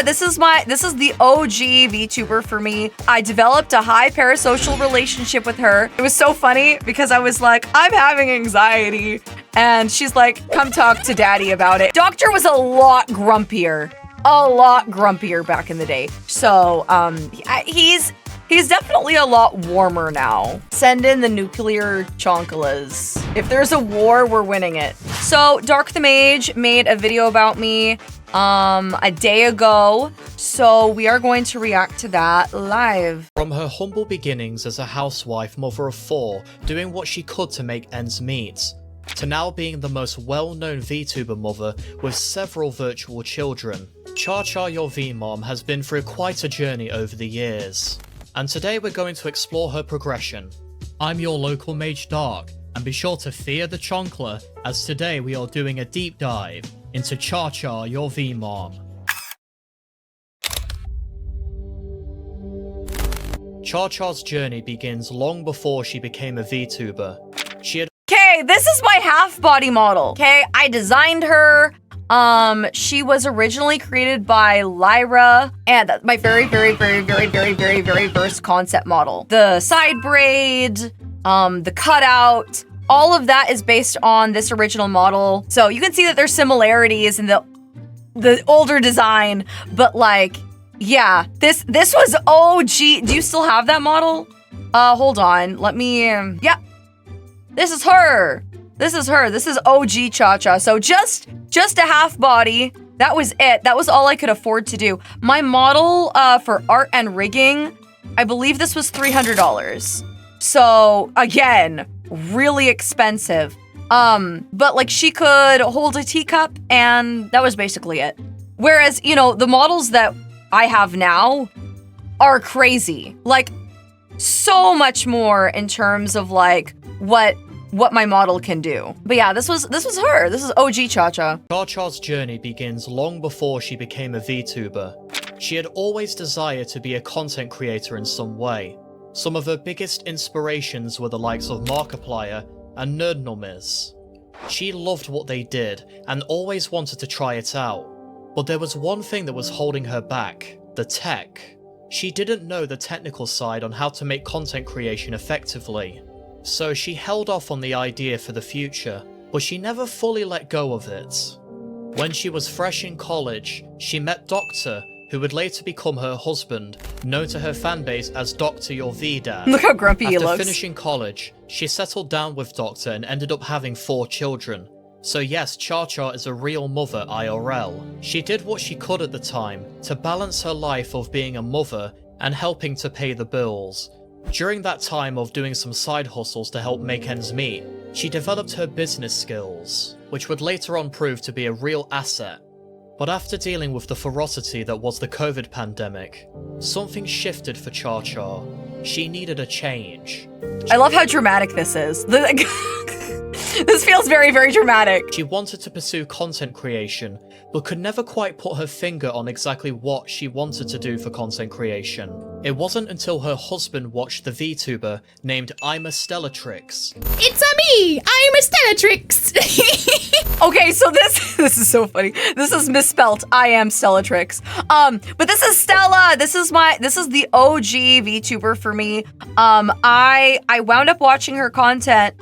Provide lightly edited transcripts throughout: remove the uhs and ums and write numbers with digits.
Stella. This is the OG VTuber for me. I developed a high parasocial relationship with her. It was so funny because I was like, I'm having anxiety. And she's like, come talk to daddy about it. Doctor was a lot grumpier back in the day. So, he's definitely a lot warmer now. Send in the nuclear chonkalas. If there's a war, we're winning it. So, Dark the Mage made a video about me a day ago, so we are going to react to that live. From her humble beginnings as a housewife, mother of 4, doing what she could to make ends meet, to now being the most well-known VTuber mother with several virtual children, ChaChaYourVmom has been through quite a journey over the years, and today we're going to explore her progression. I'm your local mage Dark, and be sure to fear the chonkler, as today we are doing a deep dive into ChaChaYourVmom. ChaCha's journey begins long before she became a VTuber. Okay, this is my half-body model. Okay, I designed her. She was originally created by Lyra, and that's my very first concept model. The side braid, the cutout, all of that is based on this original model. So you can see that there's similarities in the older design, but like, yeah, this was OG. Do you still have that model? Hold on, let me, yeah. This is her. This is her. This is OG ChaCha. So just a half body. That was it. That was all I could afford to do. My model for art and rigging, I believe this was $300. So again, really expensive. But like she could hold a teacup and that was basically it. Whereas, you know, the models that I have now are crazy. Like so much more in terms of like what my model can do. But yeah, this was her. This is OG ChaCha. ChaCha's journey begins long before she became a VTuber. She had always desired to be a content creator in some way. Some of her biggest inspirations were the likes of Markiplier and Nerdnummers. She loved what they did and always wanted to try it out. But there was one thing that was holding her back: the tech. She didn't know the technical side on how to make content creation effectively. So she held off on the idea for the future, but she never fully let go of it. When she was fresh in college, she met Doctor, who would later become her husband, known to her fanbase as Dr. Your V-Dad. Look how grumpy he looks. After finishing college, she settled down with Doctor and ended up having 4 children. So yes, ChaCha is a real mother IRL. She did what she could at the time to balance her life of being a mother and helping to pay the bills. During that time of doing some side hustles to help make ends meet, she developed her business skills, which would later on prove to be a real asset. But after dealing with the ferocity that was the COVID pandemic, something shifted for ChaCha. She needed a change. I love how dramatic this is. This feels very dramatic. She wanted to pursue content creation, but could never quite put her finger on exactly what she wanted to do for content creation. It wasn't until her husband watched the VTuber named I'm a Stellatrix. It's me! I'm a Stellatrix! Okay, so this is so funny. This is misspelt. I am Stellatrix. But this is Stella. This is the OG VTuber for me. I wound up watching her content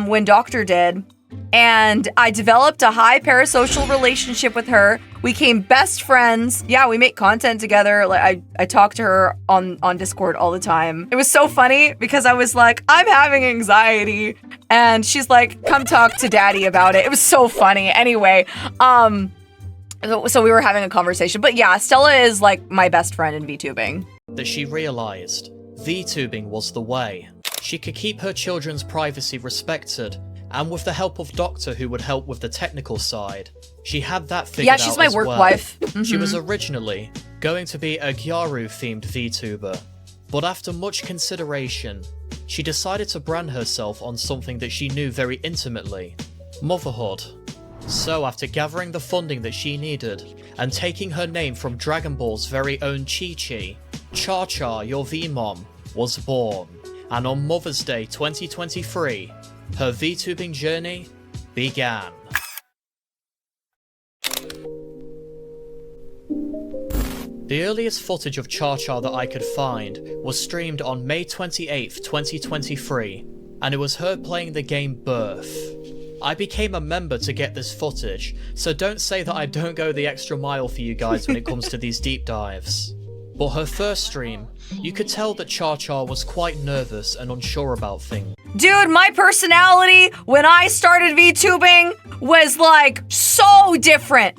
when Doctor did, and I developed a high parasocial relationship with her. We became best friends. Yeah, we make content together. Like I talk to her on Discord all the time. It was so funny because I was like, I'm having anxiety, and she's like, come talk to daddy about it. It was so funny. Anyway, so we were having a conversation. But yeah, Stella is like my best friend in VTubing. That she realized VTubing was the way. She could keep her children's privacy respected, and with the help of Doctor, who would help with the technical side, she had that figured out. Yeah, she's my work wife. She was originally going to be a Gyaru-themed VTuber, but after much consideration, she decided to brand herself on something that she knew very intimately: motherhood. So after gathering the funding that she needed, and taking her name from Dragon Ball's very own Chi-Chi, ChaChaYourVmom was born. And on Mother's Day 2023, her VTubing journey began. The earliest footage of ChaCha that I could find was streamed on May 28th, 2023, and it was her playing the game Birth. I became a member to get this footage, so don't say that I don't go the extra mile for you guys when it comes to these deep dives. But her first stream, you could tell that ChaCha was quite nervous and unsure about things. Dude, my personality when I started VTubing was like so different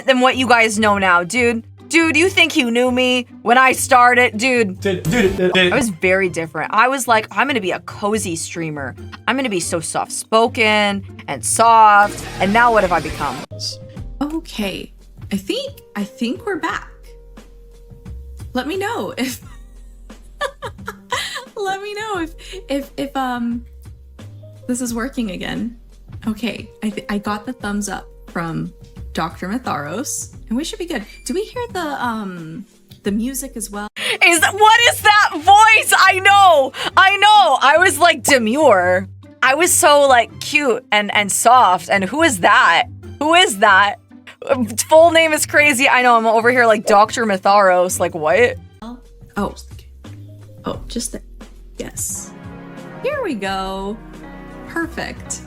than what you guys know now, dude. Dude, you think you knew me when I started? Dude, I was very different. I was like, I'm gonna be a cozy streamer. I'm gonna be so soft-spoken and soft. And now what have I become? Okay, I think we're back. Let me know if let me know if this is working again. Okay, I got the thumbs up from Dr. Matharos, and we should be good. Do we hear the music as well? What is that voice? I know. I was like demure. I was so like cute and soft. And who is that? Full name is crazy. I know. I'm over here like Dr. Matharos. Like what? Oh, yes. Here we go. Perfect.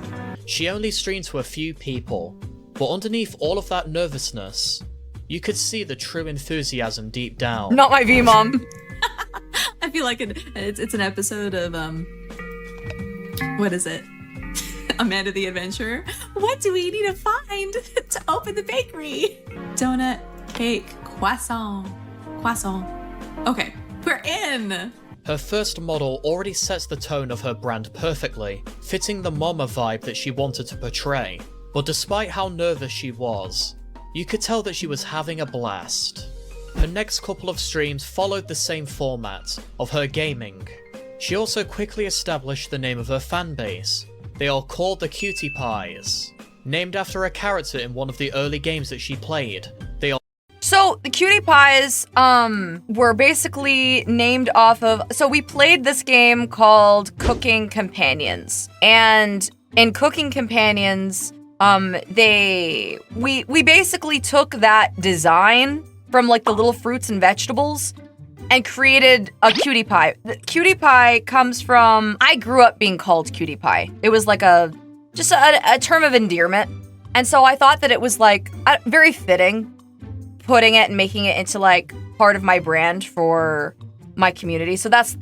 She only streamed to a few people, but underneath all of that nervousness, you could see the true enthusiasm deep down. Not my VMom. I feel like it's an episode of what is it? Amanda the Adventurer. What do we need to find to open the bakery? Donut, cake, croissant. Okay, we're in. Her first model already sets the tone of her brand perfectly, fitting the mama vibe that she wanted to portray. But despite how nervous she was, you could tell that she was having a blast. Her next couple of streams followed the same format of her gaming. She also quickly established the name of her fanbase. They are called the Cutie Pies, named after a character in one of the early games that she played. So the Cutie Pies were basically named off of, so we played this game called Cooking Companions, and in Cooking Companions we basically took that design from like the little fruits and vegetables and created a cutie pie. The cutie pie comes from, I grew up being called cutie pie. It was like just a term of endearment, and so I thought that it was like very fitting putting it and making it into like part of my brand for my community. So that's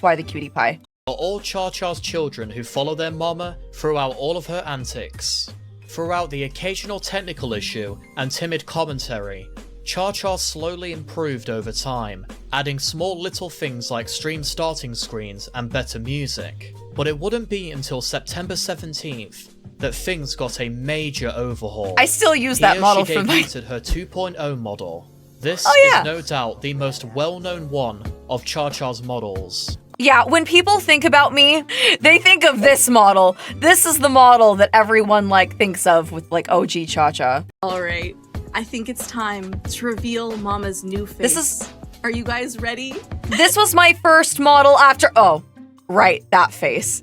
why the cutie pie. All ChaCha's children who follow their mama throughout all of her antics. Throughout the occasional technical issue and timid commentary, ChaCha slowly improved over time, adding small little things like stream starting screens and better music. But it wouldn't be until September 17th that things got a major overhaul. I still use that model she for my... debuted her 2.0 model. This yeah. is no doubt the most well-known one of ChaCha's models. Yeah, when people think about me, they think of this model. This is the model that everyone like thinks of with like OG ChaCha. All right, I think it's time to reveal Mama's new face. Are you guys ready? This was my first model after, oh, right, that face.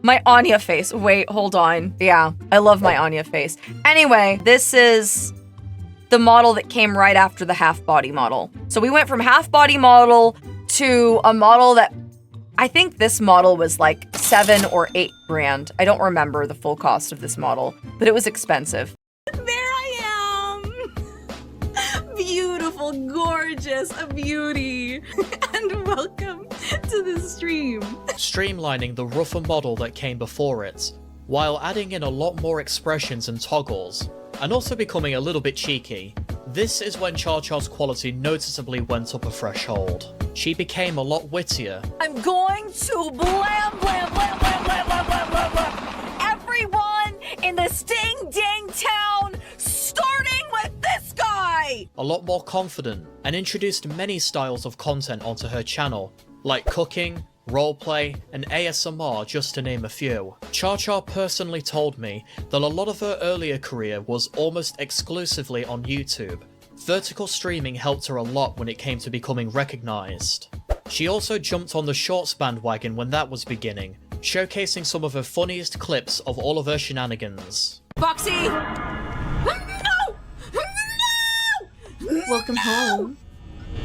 My Anya face. Wait, hold on. Yeah, I love my Anya face. Anyway, this is the model that came right after the half body model. So we went from half body model to a model that, I think this model was like $7 or $8 grand. I don't remember the full cost of this model, but it was expensive. There I am! Beautiful, gorgeous, a beauty. And welcome to the stream. Streamlining the rougher model that came before it, while adding in a lot more expressions and toggles, and also becoming a little bit cheeky. This is when ChaCha's quality noticeably went up a threshold. She became a lot wittier. I'm going to blam, blam, blam, blam, blam, blam, blam, blam, blam. Everyone in this ding-ding town, starting with this guy! A lot more confident, and introduced many styles of content onto her channel, like cooking, roleplay, and ASMR, just to name a few. ChaCha personally told me that a lot of her earlier career was almost exclusively on YouTube. Vertical streaming helped her a lot when it came to becoming recognised. She also jumped on the shorts bandwagon when that was beginning, showcasing some of her funniest clips of all of her shenanigans. Foxy! No! No! Welcome home.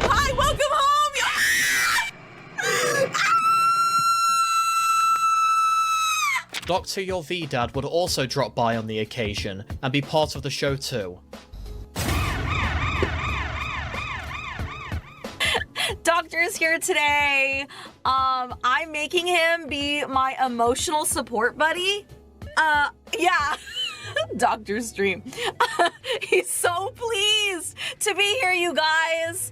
Hi, welcome home! Dr. Your V-Dad would also drop by on the occasion and be part of the show too. Doctor's here today. I'm making him be my emotional support buddy. Yeah. Doctor's dream. He's so pleased to be here, you guys.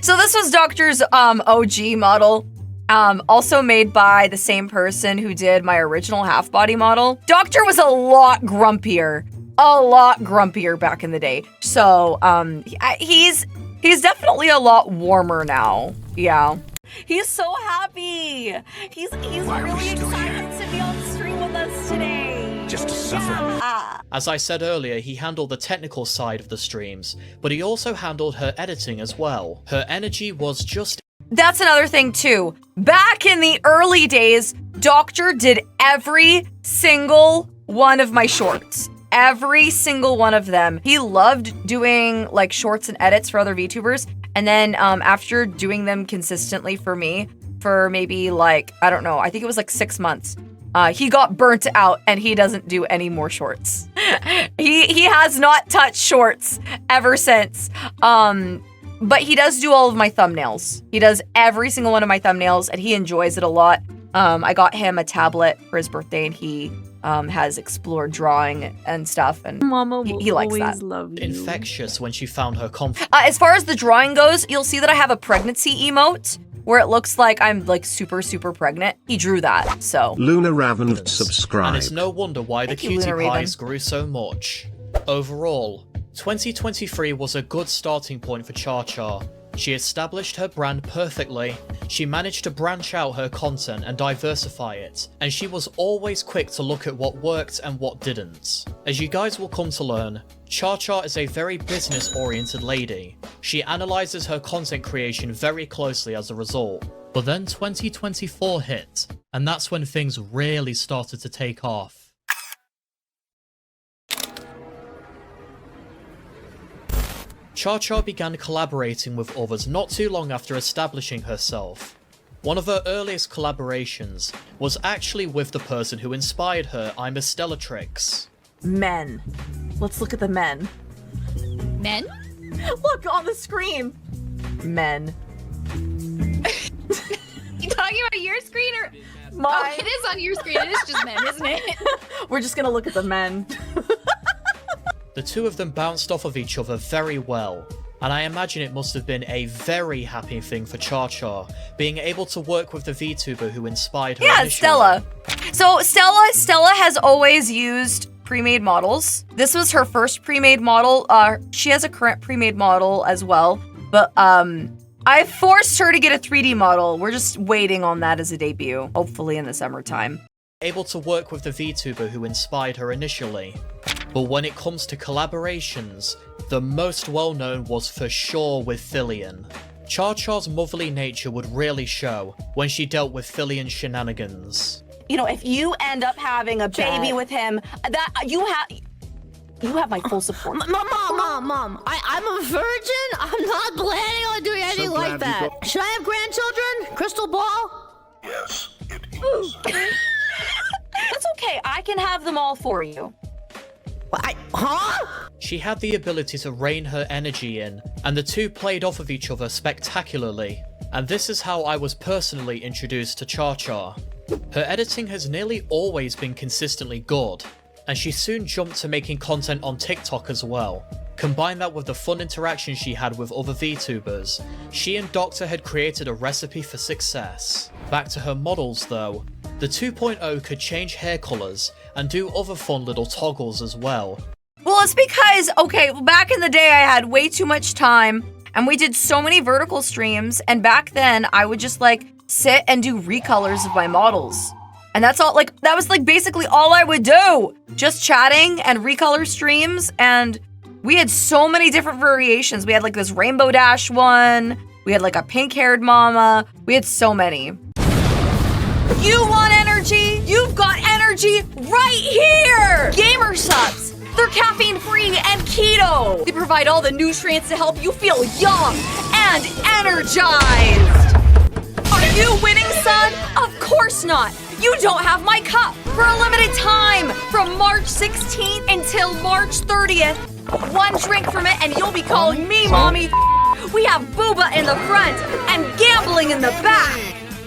So this was Doctor's OG model. Also made by the same person who did my original half-body model. Doctor was a lot grumpier back in the day. So he's definitely a lot warmer now. Yeah. He's so happy. He's really excited to be on stream with us today. Just to suffer. Yeah. As I said earlier, he handled the technical side of the streams, but he also handled her editing as well. Her energy was just... That's another thing too. Back in the early days, Doctor did every single one of my shorts. Every single one of them. He loved doing like shorts and edits for other VTubers. And then after doing them consistently for me for maybe like, I don't know, I think it was like 6 months, he got burnt out and he doesn't do any more shorts. He has not touched shorts ever since. But he does do all of my thumbnails. He does every single one of my thumbnails and he enjoys it a lot. I got him a tablet for his birthday and he has explored drawing and stuff, and Mama he likes always that. love you. infectious when she found her confidence. As far as the drawing goes, you'll see that I have a pregnancy emote where it looks like I'm like super pregnant. He drew that, so. Luna Raven subscribe. And it's no wonder why the Thank you, cutie Luna pies Raven. grew so much. Overall, 2023 was a good starting point for ChaCha. She established her brand perfectly, she managed to branch out her content and diversify it, and she was always quick to look at what worked and what didn't. As you guys will come to learn, ChaCha is a very business-oriented lady. She analyzes her content creation very closely as a result. But then 2024 hit, and that's when things really started to take off. ChaCha began collaborating with others not too long after establishing herself. One of her earliest collaborations was actually with the person who inspired her, I'm a Stellatrix. Men. Let's look at the men. Men? Look on the screen. Men. You talking about your screen or? Mine. Oh, it is on your screen. It is just men, isn't it? We're just gonna look at the men. The two of them bounced off of each other very well, and I imagine it must have been a very happy thing for ChaCha, being able to work with the VTuber who inspired her initially. Stella. So Stella has always used pre-made models. This was her first pre-made model. She has a current pre-made model as well, but I forced her to get a 3D model. We're just waiting on that as a debut, hopefully in the summertime. Able to work with the VTuber who inspired her initially. But when it comes to collaborations, the most well-known was for sure with Fillion. ChaCha's motherly nature would really show when she dealt with Fillion's shenanigans. You know, if you end up having a baby with him, that you have my full support. Mom, I'm a virgin. I'm not planning on doing anything So like glad you that. got- Should I have grandchildren? Crystal ball? Yes, it is. That's okay. I can have them all for you. Huh? She had the ability to rein her energy in, and the two played off of each other spectacularly. And this is how I was personally introduced to ChaCha. Her editing has nearly always been consistently good, and she soon jumped to making content on TikTok as well. Combine that with the fun interactions she had with other VTubers, she and Doctor had created a recipe for success. Back to her models though, the 2.0 could change hair colours and do other fun little toggles as well. Well, it's because, okay, back in the day I had way too much time and we did so many vertical streams, and back then I would just like sit and do recolors of my models. And that's all, like, that was like basically all I would do. Just chatting and recolor streams, and we had so many different variations. We had like this Rainbow Dash one, we had like a pink-haired mama, we had so many. You want energy? You've got energy right here! Gamersupps! They're caffeine-free and keto. They provide all the nutrients to help you feel young and energized. Are you winning, son? Of course not. You don't have my cup. For a limited time, from March 16th until March 30th, one drink from it and you'll be calling me mommy. We have booba in the front and gambling in the back.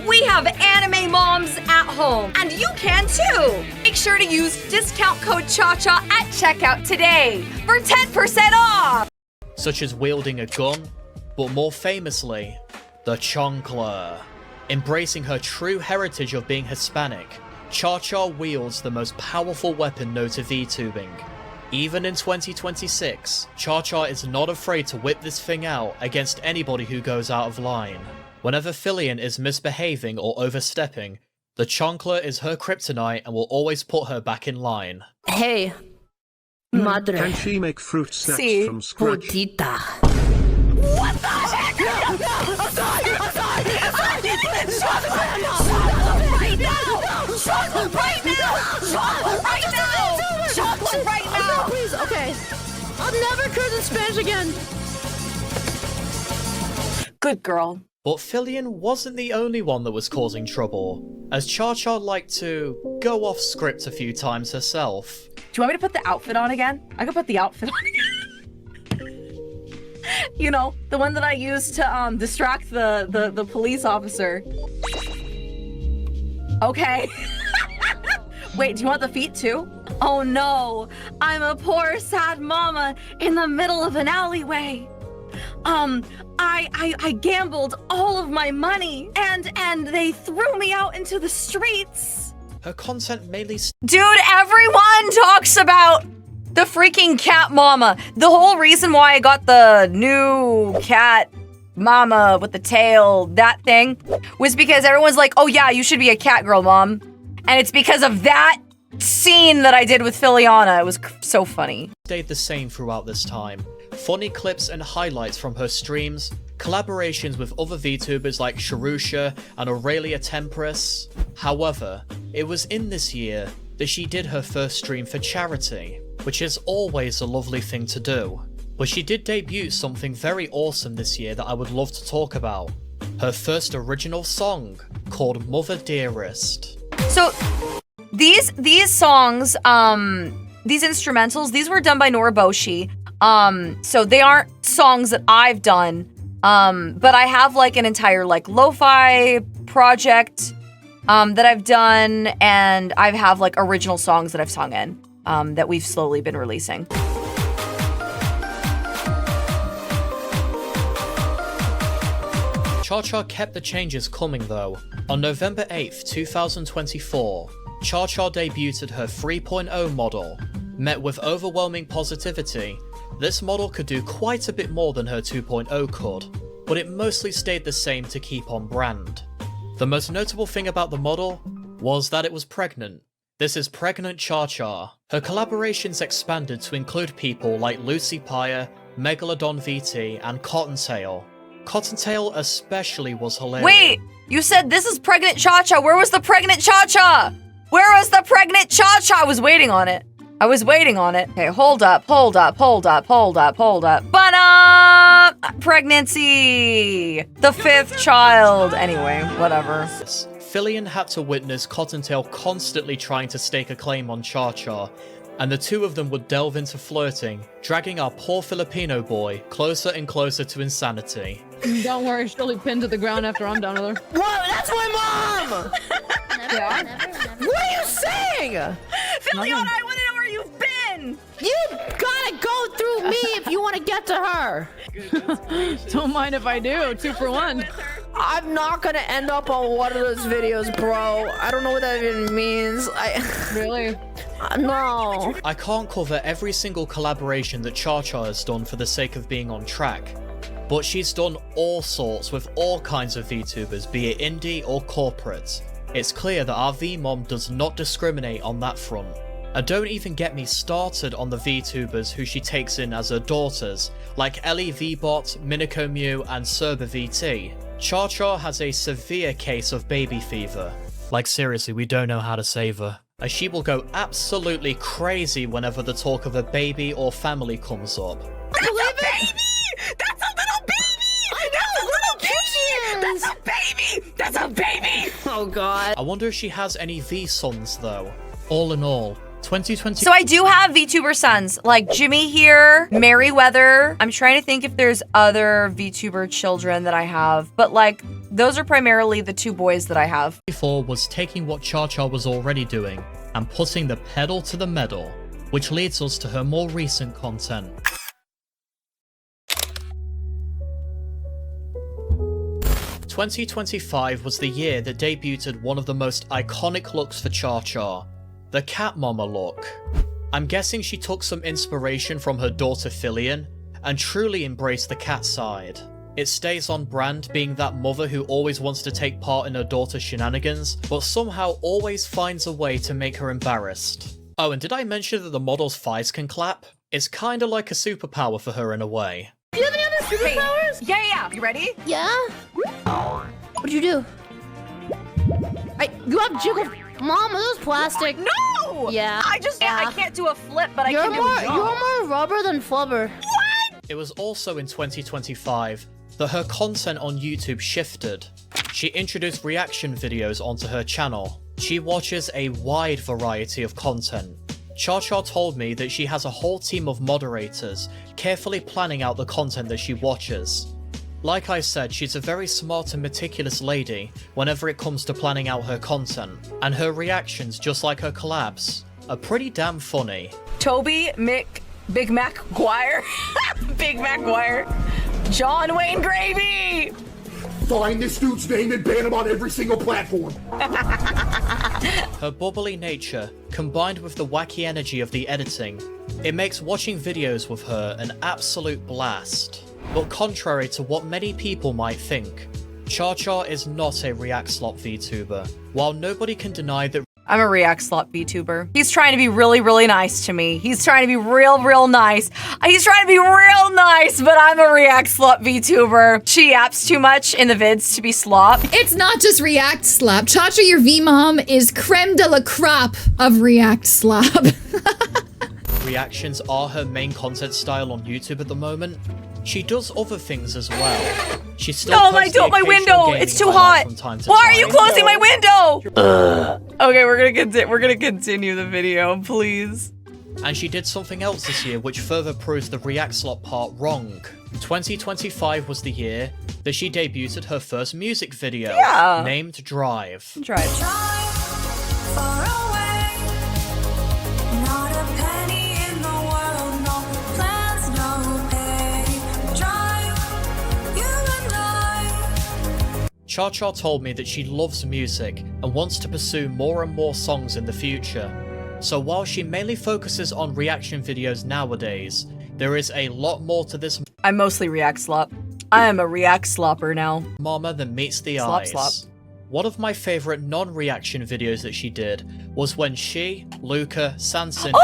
We have anime moms at home, and you can too. Make sure to use discount code ChaCha at checkout today for 10% off. Such as wielding a gun, but more famously, the chancla. Embracing her true heritage of being Hispanic, ChaCha wields the most powerful weapon known to VTubing. Even in 2026, ChaCha is not afraid to whip this thing out against anybody who goes out of line. Whenever Fillion is misbehaving or overstepping, the chancla is her kryptonite and will always put her back in line. Hey, madre. Can she make fruit snacks See? from scratch? Putita. What the heck? Right now! Please, okay. I'll never curse in Spanish again. Good girl. But Fillion wasn't the only one that was causing trouble, as ChaCha liked to go off script a few times herself. Do you want me to put the outfit on again? I can put the outfit on again. You know, the one that I used to distract the police officer. Okay. Wait, do you want the feet too? Oh no, I'm a poor sad mama in the middle of an alleyway. I gambled all of my money and they threw me out into the streets. Her content mainly Dude, everyone talks about the freaking cat mama. The whole reason why I got the new cat mama with the tail, that thing, was because everyone's like, oh yeah, you should be a cat girl, mom. And it's because of that scene that I did with Filiana. It was so funny. stayed the same throughout this time. Funny clips and highlights from her streams, collaborations with other VTubers like Sharusha and Aurelia Tempris. However, it was in this year that she did her first stream for charity, which is always a lovely thing to do. But she did debut something very awesome this year that I would love to talk about. Her first original song, called Mother Dearest. So these songs, these instrumentals, these were done by Noriboshi. So they aren't songs that I've done. But I have like an entire like lo-fi project that I've done, and I have like original songs that I've sung in that we've slowly been releasing. ChaCha kept the changes coming though. On November 8th, 2024, ChaCha debuted her 3.0 model. Met with overwhelming positivity, this model could do quite a bit more than her 2.0 could, but it mostly stayed the same to keep on brand. The most notable thing about the model was that it was pregnant. This is Pregnant ChaCha. Her collaborations expanded to include people like Lucy Pyre, Megalodon VT, and Cottontail. Cottontail especially was hilarious. Wait, you said this is Pregnant ChaCha. Where was the Pregnant ChaCha? Where was the Pregnant ChaCha? I was waiting on it. Okay, hold up. Ba-da! Pregnancy! The 5th child. Anyway, whatever. Fillion had to witness Cottontail constantly trying to stake a claim on ChaCha, and the two of them would delve into flirting, dragging our poor Filipino boy closer and closer to insanity. Don't worry, she'll be pinned to the ground after I'm done with her. Whoa, that's my mom! Never. What are you saying? Filion, I want to know where you've been! You gotta go through me if you want to get to her. Don't mind if I do. 2 for 1. I'm not gonna end up on one of those videos, bro. I don't know what that even means. Really? No. I can't cover every single collaboration that ChaCha has done for the sake of being on track, but she's done all sorts with all kinds of VTubers, be it indie or corporate. It's clear that our VMom does not discriminate on that front. And don't even get me started on the VTubers who she takes in as her daughters, like Ellie VBot, Miniko Mew, and Serba VT. ChaCha has a severe case of baby fever. Like seriously, we don't know how to save her. as she will go absolutely crazy whenever the talk of a baby or family comes up. That's a baby! That's a little baby! I know, little That's a baby! That's a baby! Oh god. I wonder if she has any V-sons though. All in all, 2020. So I do have VTuber sons, like Jimmy here, Merryweather. I'm trying to think if there's other VTuber children that I have, but like, those are primarily the two boys that I have. 2024 was taking what ChaCha was already doing and putting the pedal to the metal, which leads us to her more recent content. "2025 was the year that debuted one of the most iconic looks for ChaCha, the cat mama look. I'm guessing she took some inspiration from her daughter Fillion and truly embraced the cat side. It stays on brand, being that mother who always wants to take part in her daughter's shenanigans, but somehow always finds a way to make her embarrassed. Oh, and did I mention that the model's thighs can clap? It's kinda like a superpower for her in a way. Do you have any other superpowers? Yeah. You ready? Yeah? What'd you do? You have jiggle. Mom, are those plastic? No! Yeah. I can't do a flip, but I You're can do a jump. more rubber than flubber. It was also in 2025 that her content on YouTube shifted. She introduced reaction videos onto her channel. She watches a wide variety of content. ChaCha told me that she has a whole team of moderators carefully planning out the content that she watches. Like I said, she's a very smart and meticulous lady whenever it comes to planning out her content, and her reactions, just like her collabs, are pretty damn funny. Toby, Mick, Big Mac Guire, Big Mac Guire, John Wayne Gravy. Find this dude's name and ban him on every single platform. Her bubbly nature, combined with the wacky energy of the editing, it makes watching videos with her an absolute blast. But contrary to what many people might think, ChaCha is not a React Slop VTuber. While nobody can deny that I'm a React Slop VTuber. He's trying to be really, really nice to me. He's trying to be real nice. He's trying to be real nice, but I'm a React Slop VTuber. She yaps too much in the vids to be slop. It's not just React Slop. ChaChaYourVmom is creme de la crop of React Slop. reactions are her main content style on YouTube at the moment, she does other things as well. She still no, posts the my occasional window! gaming It's too highlight hot! from time to Why time. are you closing my window? Okay, we're gonna continue the video, please. And she did something else this year which further proves the React Slot part wrong. 2025 was the year that she debuted her first music video, named Drive. Drive. ChaCha told me that she loves music and wants to pursue more and more songs in the future. So while she mainly focuses on reaction videos nowadays, there is a lot more to this I'm mostly React Slop. I am a React Slopper now. mama than meets the Slop, eyes. slop. One of my favorite non-reaction videos that she did was when she, Luca, Sanson, and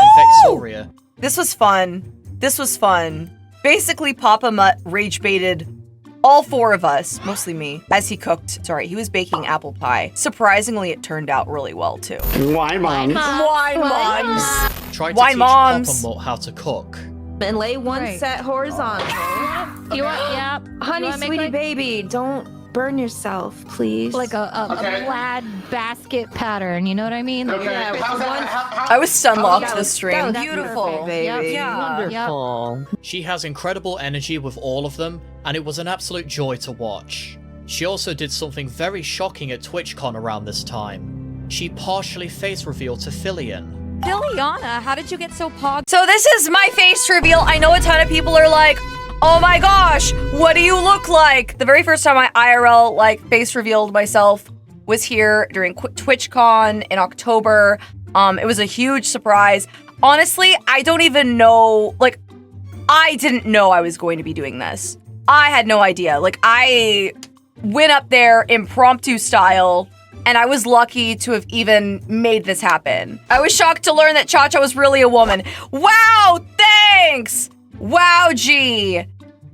Vexoria. This was fun. This was fun. Basically, Papa Mutt rage baited all four of us, mostly me, as he cooked. Sorry, he was baking apple pie. Surprisingly, it turned out really well too. Wine moms. Wine moms. Tried to Wine teach moms. Papa Mutt how to cook. And lay one set horizontal. You want, yeah. Honey, You wanna make sweetie one? baby, don't burn yourself, please. Like a plaid basket pattern, you know what I mean? Okay, Yeah, how's that? I was stun locked that the was- stream. that was Beautiful. perfect, baby. Yeah. Wonderful. She has incredible energy with all of them, and it was an absolute joy to watch. She also did something very shocking at TwitchCon around this time. She partially face revealed to Fillion. Liliana, how did you get so pog? So this is my face reveal. I know a ton of people are like, oh my gosh, what do you look like? The very first time I IRL face revealed myself was here during TwitchCon in October. It was a huge surprise. Honestly, I don't even know, I didn't know I was going to be doing this. I had no idea. I went up there impromptu style, and I was lucky to have even made this happen. I was shocked to learn that ChaCha was really a woman. Wow, thanks! Wow, G.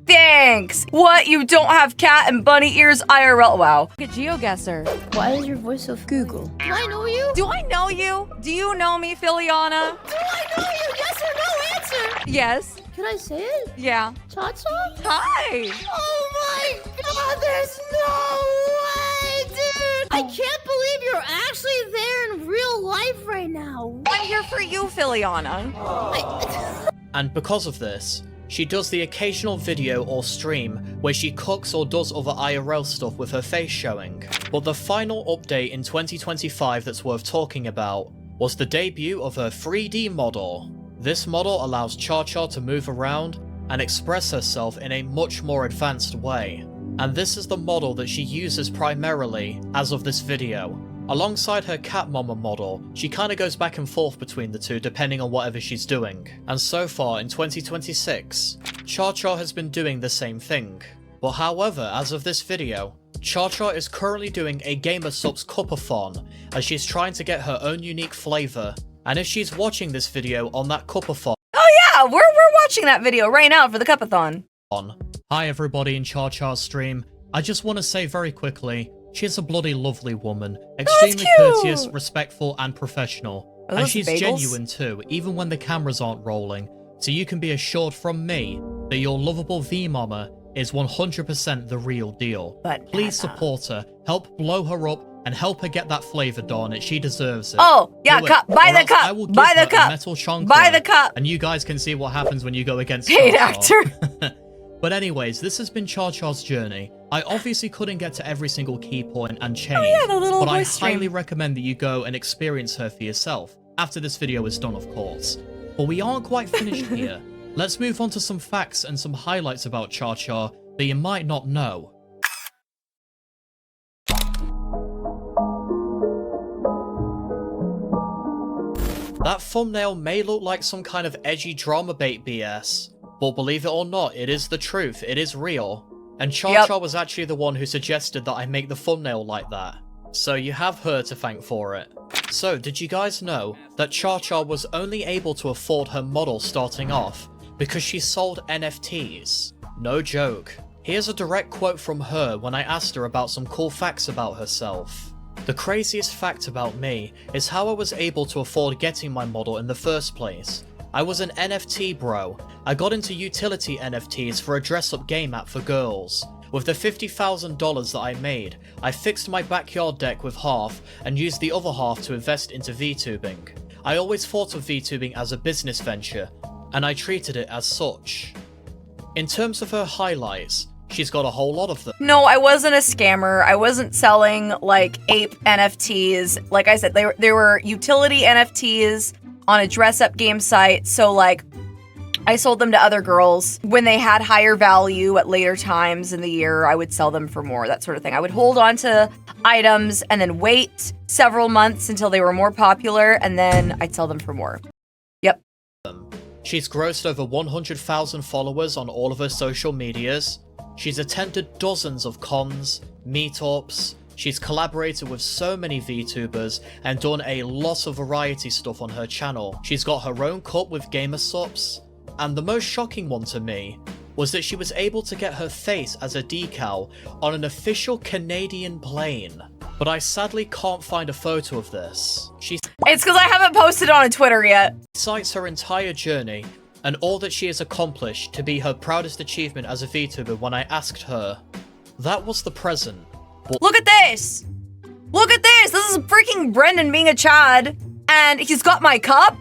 Thanks. What? You don't have cat and bunny ears IRL? Wow. Look at GeoGuessr. Why is your voice so Google? Do I know you? Do I know you? Do you know me, Filiana? Do I know you? Yes or no answer? Yes. Can I say it? Yeah. ChaCha? Hi. Oh my god, there's no way, dude! I can't believe you're actually there in real life right now. I'm here for you, Filiana. And because of this, she does the occasional video or stream where she cooks or does other IRL stuff with her face showing. But the final update in 2025 that's worth talking about was the debut of her 3D model. This model allows ChaCha to move around and express herself in a much more advanced way. And this is the model that she uses primarily as of this video. Alongside her cat mama model, she kinda goes back and forth between the two depending on whatever she's doing. And so far in 2026, ChaCha has been doing the same thing. But however, as of this video, ChaCha is currently doing a Gamersupps cupathon as she's trying to get her own unique flavour. And if she's watching this video on that cupathon, Oh yeah, we're watching that video right now for the cupathon. Hi everybody in ChaCha's stream. I just want to say very quickly, she's a bloody lovely woman, extremely courteous, respectful and professional. Are And those she's bagels? genuine too, even when the cameras aren't rolling. So you can be assured from me that your lovable V-mama is 100% the real deal. But please support her, help blow her up, and help her get that flavor, darn it. She deserves it. Oh, yeah, Do it, cup. Buy or the else I cup. will Buy give the her a cup. metal chancre, Buy the cup. And you guys can see what happens when you go against Paid ChaCha. actor. But anyways, this has been ChaCha's journey. I obviously couldn't get to every single key point and change, yeah, the little but I voice stream. highly recommend that you go and experience her for yourself, after this video is done of course. But we aren't quite finished here. Let's move on to some facts and some highlights about ChaCha that you might not know. That thumbnail may look like some kind of edgy drama bait BS, but believe it or not, it is the truth, it is real. And ChaCha was actually the one who suggested that I make the thumbnail like that. So you have her to thank for it. So did you guys know that ChaCha was only able to afford her model starting off because she sold NFTs? No joke. Here's a direct quote from her when I asked her about some cool facts about herself. The craziest fact about me is how I was able to afford getting my model in the first place. I was an NFT bro. I got into utility NFTs for a dress-up game app for girls. With the $50,000 that I made, I fixed my backyard deck with half and used the other half to invest into VTubing. I always thought of VTubing as a business venture, and I treated it as such. In terms of her highlights, she's got a whole lot of them. No, I wasn't a scammer. I wasn't selling like ape NFTs. Like I said, they were utility NFTs on a dress-up game site. So like, I sold them to other girls. When they had higher value at later times in the year, I would sell them for more, that sort of thing. I would hold on to items and then wait several months until they were more popular, and then I'd sell them for more. Yep. She's grossed over 100,000 followers on all of her social medias. She's attended dozens of cons, meetups. She's collaborated with so many VTubers and done a lot of variety stuff on her channel. She's got her own cup with Gamersupps. And the most shocking one to me was that she was able to get her face as a decal on an official Canadian plane. But I sadly can't find a photo of this. It's because I haven't posted it on Twitter yet. She cites her entire journey and all that she has accomplished to be her proudest achievement as a VTuber when I asked her. That was the present. Look at this! Look at this! This is freaking Brendan being a Chad, and he's got my cup,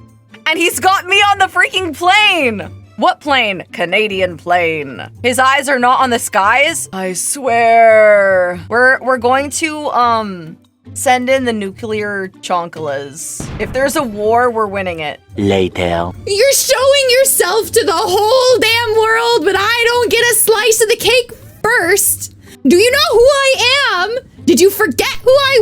and he's got me on the freaking plane! What plane? Canadian plane. His eyes are not on the skies? I swear. We're going to, send in the nuclear chonkalas. If there's a war, we're winning it. Later. You're showing yourself to the whole damn world, but I don't get a slice of the cake first. Do you know who I am? Did you forget who I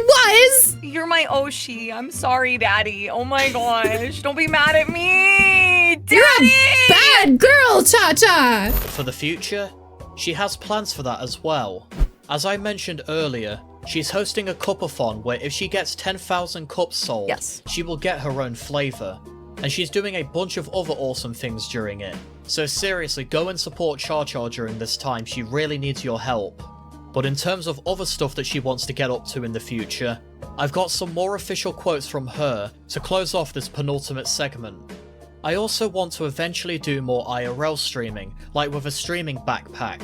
was? You're my Oshi. I'm sorry, Daddy. Oh my gosh. Don't be mad at me. Daddy! You're a bad girl, ChaCha. For the future, she has plans for that as well. As I mentioned earlier, she's hosting a cupathon where if she gets 10,000 cups sold, she will get her own flavor. And she's doing a bunch of other awesome things during it. So seriously, go and support ChaCha during this time, she really needs your help. But in terms of other stuff that she wants to get up to in the future, I've got some more official quotes from her to close off this penultimate segment. I also want to eventually do more IRL streaming, like with a streaming backpack.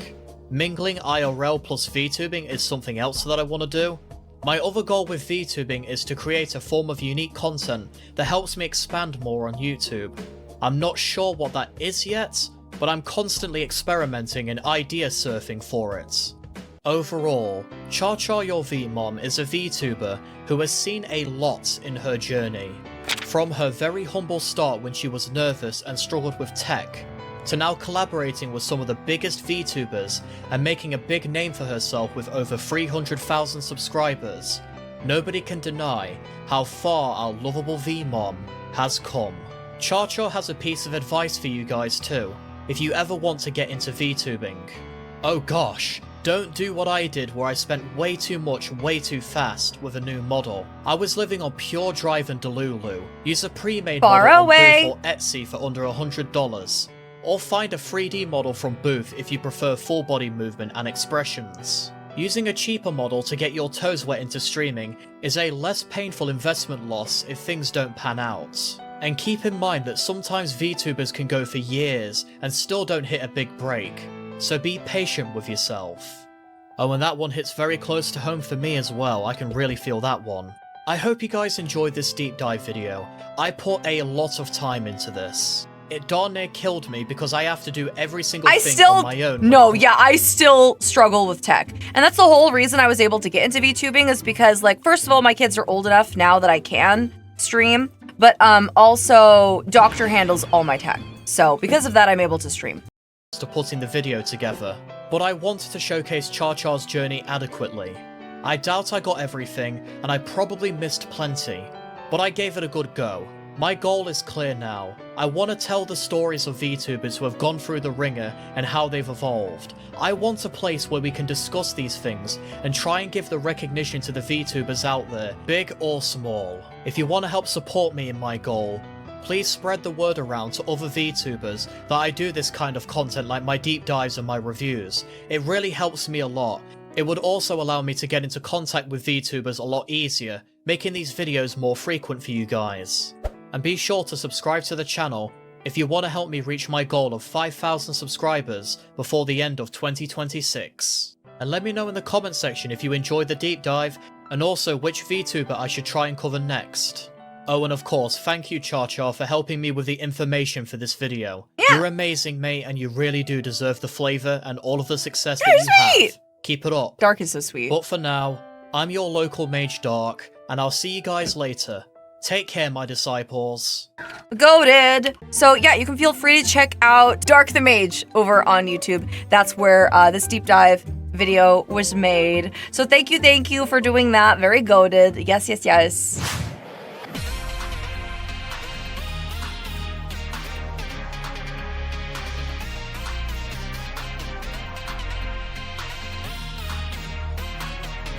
Mingling IRL plus VTubing is something else that I want to do. My other goal with VTubing is to create a form of unique content that helps me expand more on YouTube. I'm not sure what that is yet, but I'm constantly experimenting and idea surfing for it. Overall, ChaChaYourVmom is a VTuber who has seen a lot in her journey. From her very humble start when she was nervous and struggled with tech, to now collaborating with some of the biggest VTubers and making a big name for herself with over 300,000 subscribers, nobody can deny how far our lovable VMom has come. ChaCha has a piece of advice for you guys too, if you ever want to get into VTubing. Oh gosh, don't do what I did where I spent way too much way too fast with a new model. I was living on pure drive and Delulu. Use a pre-made model on Booth or Etsy for under $100. Or find a 3D model from Booth if you prefer full body movement and expressions. Using a cheaper model to get your toes wet into streaming is a less painful investment loss if things don't pan out. And keep in mind that sometimes VTubers can go for years and still don't hit a big break. So be patient with yourself. Oh, and that one hits very close to home for me as well, I can really feel that one. I hope you guys enjoyed this deep dive video. I put a lot of time into this. It darn near killed me because I have to do every single thing on my own. I still struggle with tech. And that's the whole reason I was able to get into VTubing is because, like, first of all, my kids are old enough now that I can stream. But also, Doctor handles all my tech. So because of that, I'm able to stream. To putting the video together, but I wanted to showcase ChaCha's journey adequately. I doubt I got everything, and I probably missed plenty, but I gave it a good go. My goal is clear now. I want to tell the stories of VTubers who have gone through the ringer and how they've evolved. I want a place where we can discuss these things and try and give the recognition to the VTubers out there, big or small. If you want to help support me in my goal, please spread the word around to other VTubers that I do this kind of content like my deep dives and my reviews. It really helps me a lot. It would also allow me to get into contact with VTubers a lot easier, making these videos more frequent for you guys. And be sure to subscribe to the channel if you want to help me reach my goal of 5,000 subscribers before the end of 2026. And let me know in the comment section if you enjoyed the deep dive and also which VTuber I should try and cover next. Oh, and of course, thank you ChaCha for helping me with the information for this video. Yeah. You're amazing, mate, and you really do deserve the flavor and all of the success that you have. Keep it up. Dark is so sweet. But for now, I'm your local mage Dark, and I'll see you guys later. Take care, my disciples. Goated. So yeah, you can feel free to check out Dark the Mage over on YouTube. That's where this deep dive video was made. So thank you for doing that. Very goated. Yes, yes, yes.